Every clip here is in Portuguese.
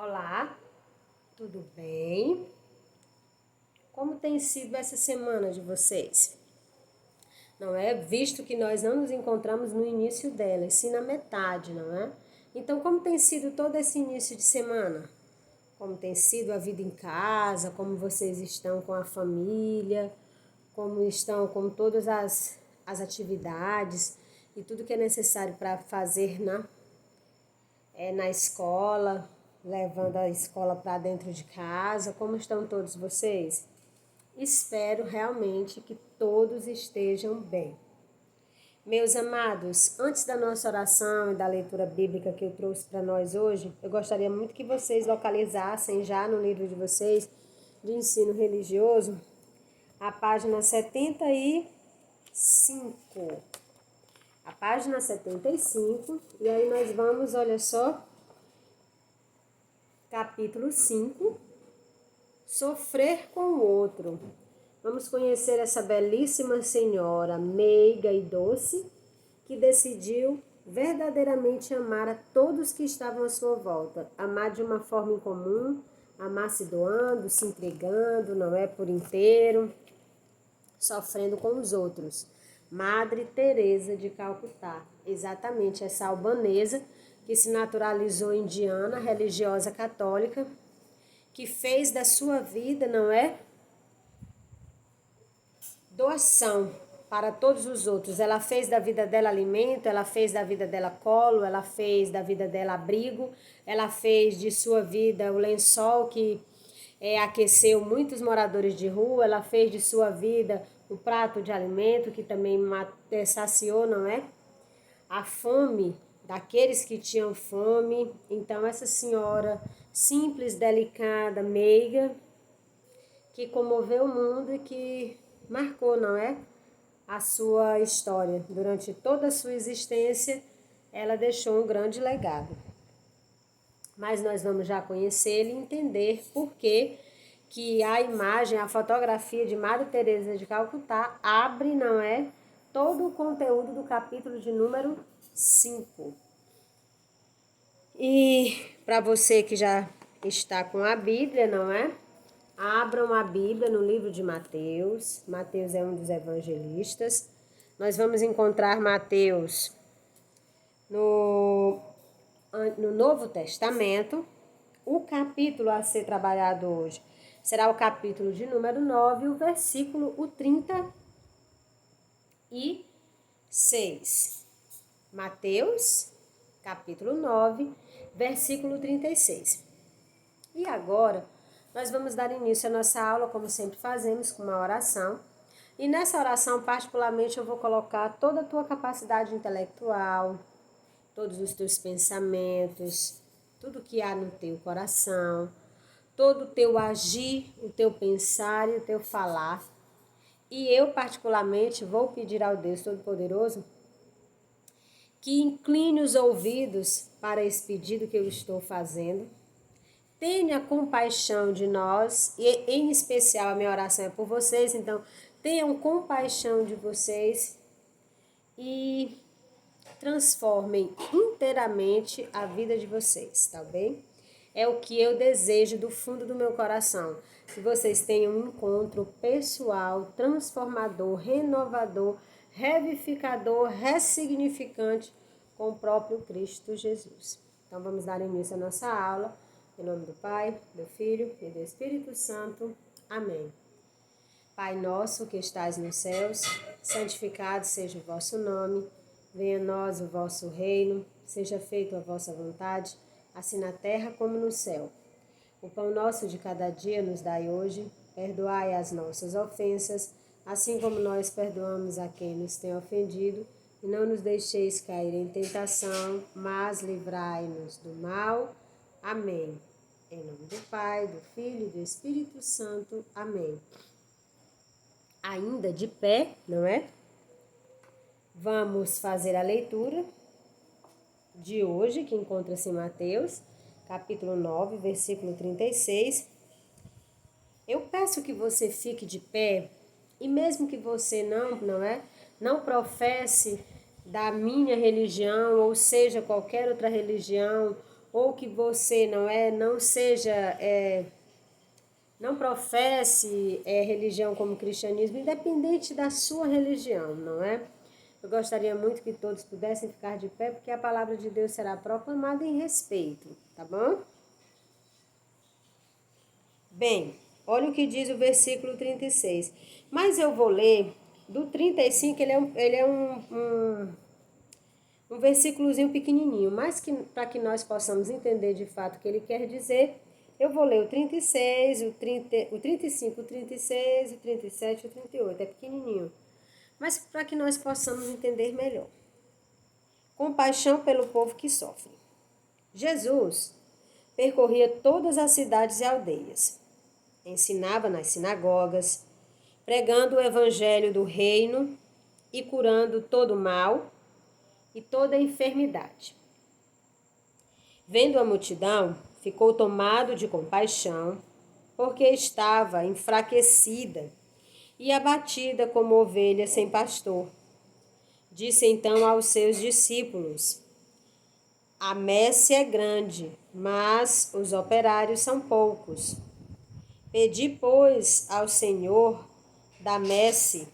Olá, tudo bem? Como tem sido essa semana de vocês? Não é? Visto que nós não nos encontramos no início dela, e sim na metade, não é? Então, como tem sido todo esse início de semana? Como tem sido a vida em casa? Como vocês estão com a família? Como estão com todas as atividades e tudo que é necessário para fazer na escola, levando a escola para dentro de casa? Como estão todos vocês? Espero realmente que todos estejam bem. Meus amados, antes da nossa oração e da leitura bíblica que eu trouxe para nós hoje, eu gostaria muito que vocês localizassem já no livro de vocês de ensino religioso a página 75. A página 75, e aí nós vamos, olha só, capítulo 5, sofrer com o outro. Vamos conhecer essa belíssima senhora, meiga e doce, que decidiu verdadeiramente amar a todos que estavam à sua volta. Amar de uma forma incomum, amar se doando, se entregando, não é por inteiro, sofrendo com os outros. Madre Teresa de Calcutá, exatamente essa albanesa que se naturalizou indiana, religiosa católica, que fez da sua vida, não é? Doação para todos os outros. Ela fez da vida dela alimento, ela fez da vida dela colo, ela fez da vida dela abrigo, ela fez de sua vida o lençol que aqueceu muitos moradores de rua, ela fez de sua vida o prato de alimento que também saciou, não é? A fome daqueles que tinham fome. Então essa senhora simples, delicada, meiga, que comoveu o mundo e que marcou, não é? A sua história. Durante toda a sua existência, ela deixou um grande legado. Mas nós vamos já conhecê-lo e entender por que a imagem, a fotografia de Madre Teresa de Calcutá abre, não é? Todo o conteúdo do capítulo de número 5. E para você que já está com a Bíblia, não é? Abram a Bíblia no livro de Mateus. Mateus é um dos evangelistas. Nós vamos encontrar Mateus no Novo Testamento. O capítulo a ser trabalhado hoje será o capítulo de número 9, o versículo 36. Mateus, capítulo 9, versículo 36. E agora, nós vamos dar início à nossa aula, como sempre fazemos, com uma oração. E nessa oração, particularmente, eu vou colocar toda a tua capacidade intelectual, todos os teus pensamentos, tudo que há no teu coração, todo o teu agir, o teu pensar e o teu falar. E eu, particularmente, vou pedir ao Deus Todo-Poderoso que incline os ouvidos para esse pedido que eu estou fazendo. Tenha compaixão de nós, e em especial a minha oração é por vocês, então tenham compaixão de vocês e transformem inteiramente a vida de vocês, tá bem? É o que eu desejo do fundo do meu coração, que vocês tenham um encontro pessoal, transformador, renovador, revivificador, ressignificante com o próprio Cristo Jesus. Então vamos dar início à nossa aula. Em nome do Pai, do Filho e do Espírito Santo. Amém. Pai nosso que estais nos céus, santificado seja o vosso nome. Venha a nós o vosso reino. Seja feita a vossa vontade, assim na terra como no céu. O pão nosso de cada dia nos dai hoje. Perdoai as nossas ofensas, assim como nós perdoamos a quem nos tem ofendido. E não nos deixeis cair em tentação, mas livrai-nos do mal. Amém. Em nome do Pai, do Filho e do Espírito Santo. Amém. Ainda de pé, não é? Vamos fazer a leitura de hoje, que encontra-se em Mateus, capítulo 9, versículo 36. Eu peço que você fique de pé, e mesmo que você não professe da minha religião, ou seja, qualquer outra religião, ou que você não seja, não professe religião como cristianismo, independente da sua religião, não é? Eu gostaria muito que todos pudessem ficar de pé, porque a palavra de Deus será proclamada em respeito, tá bom? Bem, olha o que diz o versículo 36. Mas eu vou ler do 35, um versículozinho pequenininho, mas que para que nós possamos entender de fato o que ele quer dizer, eu vou ler o 36, o 35, o 36, o 37 e o 38, é pequenininho. Mas para que nós possamos entender melhor. Compaixão pelo povo que sofre. Jesus percorria todas as cidades e aldeias, ensinava nas sinagogas, pregando o evangelho do reino e curando todo mal e toda enfermidade. Vendo a multidão, ficou tomado de compaixão, porque estava enfraquecida e abatida como ovelha sem pastor. Disse então aos seus discípulos: a messe é grande, mas os operários são poucos. Pedi, pois, ao Senhor da messe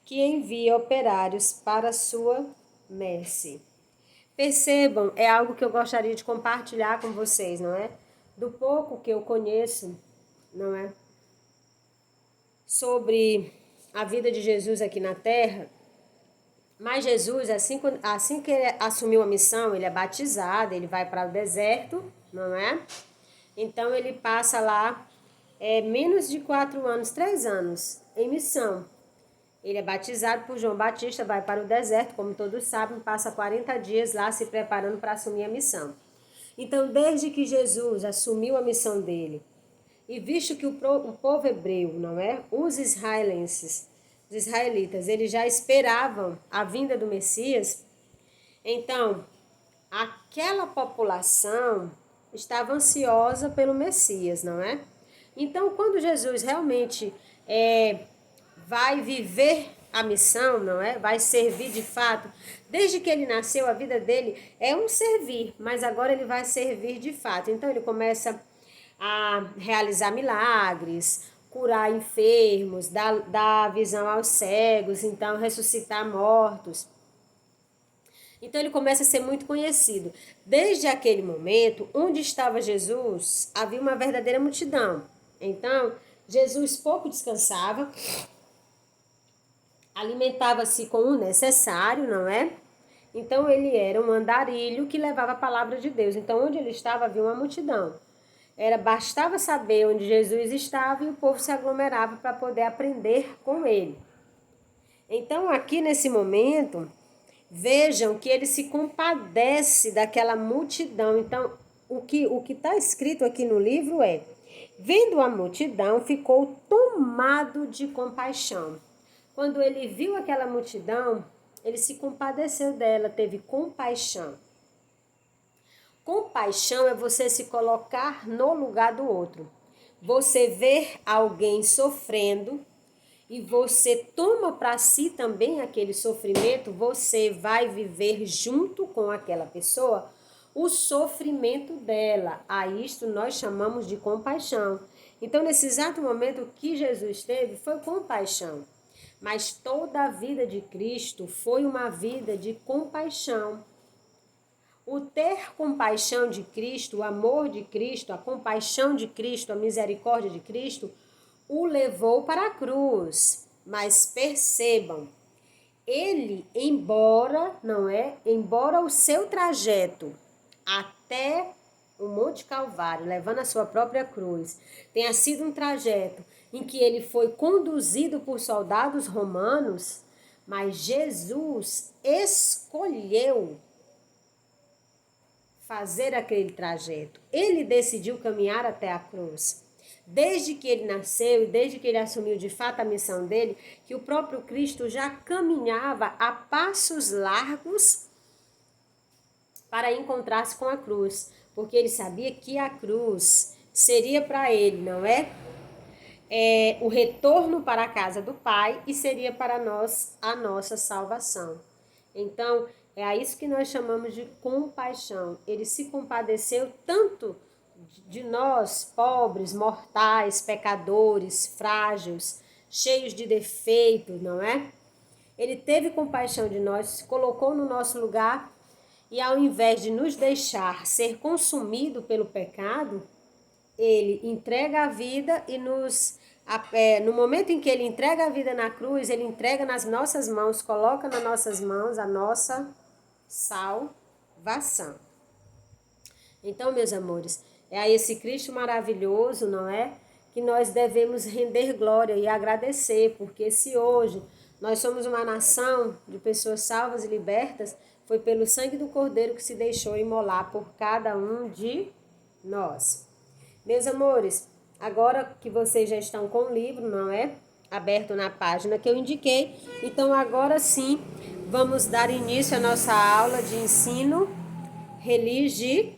que envie operários para a sua messe. Percebam, é algo que eu gostaria de compartilhar com vocês, não é? Do pouco que eu conheço, não é? Sobre a vida de Jesus aqui na terra. Mas Jesus, assim que ele assumiu a missão, ele é batizado, ele vai para o deserto, não é? Então ele passa lá menos de 4 anos, 3 anos em missão. Ele é batizado por João Batista, vai para o deserto, como todos sabem, passa 40 dias lá se preparando para assumir a missão. Então, desde que Jesus assumiu a missão dele, e visto que o povo hebreu, não é? Os israelitas, eles já esperavam a vinda do Messias, então, aquela população estava ansiosa pelo Messias, não é? Então, quando Jesus realmente vai viver a missão, não é? Vai servir de fato. Desde que ele nasceu, a vida dele é um servir, mas agora ele vai servir de fato. Então, ele começa a realizar milagres, curar enfermos, dar visão aos cegos, então ressuscitar mortos. Então ele começa a ser muito conhecido. Desde aquele momento, onde estava Jesus, havia uma verdadeira multidão. Então, Jesus pouco descansava, alimentava-se com o necessário, não é? Então ele era um andarilho que levava a palavra de Deus. Então onde ele estava havia uma multidão. Bastava saber onde Jesus estava e o povo se aglomerava para poder aprender com ele. Então aqui nesse momento, vejam que ele se compadece daquela multidão. Então o que está escrito aqui no livro é: vendo a multidão, ficou tomado de compaixão. Quando ele viu aquela multidão, ele se compadeceu dela, teve compaixão. Compaixão é você se colocar no lugar do outro. Você ver alguém sofrendo e você toma para si também aquele sofrimento, você vai viver junto com aquela pessoa o sofrimento dela. A isto nós chamamos de compaixão. Então, nesse exato momento, o que Jesus teve foi compaixão. Mas toda a vida de Cristo foi uma vida de compaixão. O ter compaixão de Cristo, o amor de Cristo, a compaixão de Cristo, a misericórdia de Cristo, o levou para a cruz. Mas percebam, ele, embora o seu trajeto até o Monte Calvário, levando a sua própria cruz, tenha sido um trajeto em que ele foi conduzido por soldados romanos, mas Jesus escolheu fazer aquele trajeto. Ele decidiu caminhar até a cruz. Desde que ele nasceu e desde que ele assumiu de fato a missão dele, que o próprio Cristo já caminhava a passos largos para encontrar-se com a cruz, porque ele sabia que a cruz seria para ele, não é? O retorno para a casa do Pai e seria para nós a nossa salvação. Então, É a isso que nós chamamos de compaixão. Ele se compadeceu tanto de nós, pobres, mortais, pecadores, frágeis, cheios de defeitos, não é? Ele teve compaixão de nós, se colocou no nosso lugar e ao invés de nos deixar ser consumido pelo pecado, ele entrega a vida e no momento em que ele entrega a vida na cruz, ele entrega nas nossas mãos, coloca nas nossas mãos a nossa salvação. Então, meus amores, é a esse Cristo maravilhoso, não é? Que nós devemos render glória e agradecer, porque se hoje nós somos uma nação de pessoas salvas e libertas, foi pelo sangue do Cordeiro que se deixou imolar por cada um de nós. Meus amores, agora que vocês já estão com o livro, não é? Aberto na página que eu indiquei, então agora sim vamos dar início à nossa aula de ensino religioso.